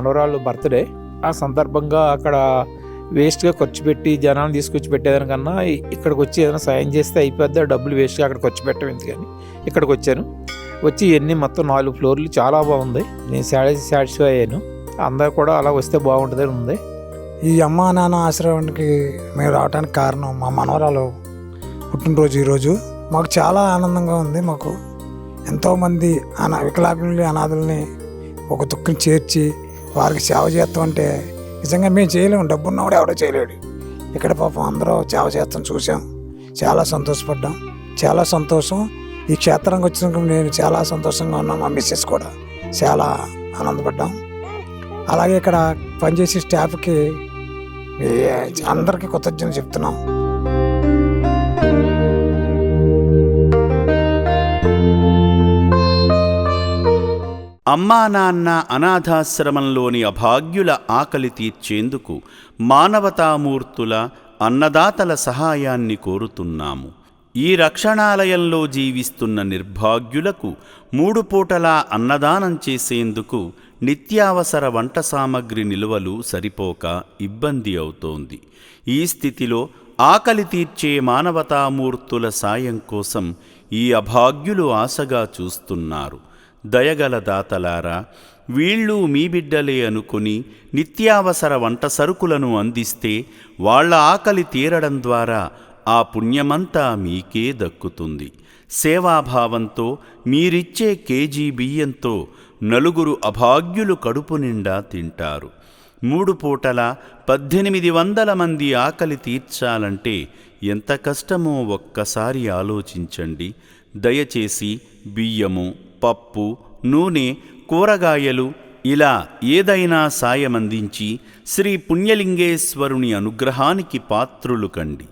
మనవరాలు బర్త్డే. ఆ సందర్భంగా అక్కడ వేస్ట్గా ఖర్చు పెట్టి జనాలను తీసుకొచ్చి పెట్టేదానికన్నా ఇక్కడికి వచ్చి ఏదైనా సాయం చేస్తే అయిపోద్ది. డబ్బులు వేస్ట్గా అక్కడ ఖర్చు పెట్టడం ఎందుకని ఇక్కడికి వచ్చాను. వచ్చి ఇవన్నీ మొత్తం 4 ఫ్లోర్లు చాలా బాగుంది. నేను సాటిస్ఫై అయ్యాను. అందరూ కూడా అలా వస్తే బాగుంటుందని ఉంది. ఈ అమ్మా నాన్న ఆశ్రమానికి మేము రావడానికి కారణం మా మనవరాలు పుట్టినరోజు ఈరోజు. మాకు చాలా ఆనందంగా ఉంది. మాకు ఎంతోమంది వికలాంగుల్ని అనాథుల్ని ఒక దుఃఖం చేర్చి వారికి సేవ చేస్తాం అంటే నిజంగా మేము చేయలేము. డబ్బున్నవాడు ఎవడో చేయలేడు. ఇక్కడ పాపం అందరూ సేవ చేస్తాం చూసాం. చాలా సంతోషపడ్డాం. చాలా సంతోషం. ఈ క్షేత్రానికి వచ్చినందుకు నేను చాలా సంతోషంగా ఉన్నాను. మా మిస్సెస్ కూడా చాలా ఆనందపడ్డాం. అలాగే ఇక్కడ పనిచేసే స్టాఫ్కి అందరికీ కృతజ్ఞతలు చెప్తున్నాం. అమ్మా నాన్న అనాథాశ్రమంలోని అభాగ్యుల ఆకలి తీర్చేందుకు మానవతామూర్తుల అన్నదాతల సహాయాన్ని కోరుతున్నాము. ఈ రక్షణాలయంలో జీవిస్తున్న నిర్భాగ్యులకు 3 పూటలా అన్నదానం చేసేందుకు నిత్యావసర వంట సామగ్రి నిల్వలు సరిపోక ఇబ్బంది అవుతోంది. ఈ స్థితిలో ఆకలి తీర్చే మానవతామూర్తుల సాయం కోసం ఈ అభాగ్యులు ఆశగా చూస్తున్నారు. దయగల దాతలారా, వీళ్ళు మీ బిడ్డలే అనుకుని నిత్యావసర వంట సరుకులను అందిస్తే వాళ్ల ఆకలి తీరడం ద్వారా ఆ పుణ్యమంతా మీకే దక్కుతుంది. సేవాభావంతో మీరిచ్చే కేజీ బియ్యంతో 4 అభాగ్యులు కడుపు నిండా తింటారు. 3 పూటల 1800 మంది ఆకలి తీర్చాలంటే ఎంత కష్టమో ఒక్కసారి ఆలోచించండి. దయచేసి బియ్యము, పప్పు, నూనె, కూరగాయలు ఇలా ఏదైనా సాయమందించి శ్రీ పుణ్యలింగేశ్వరుని అనుగ్రహానికి పాత్రులు కండి.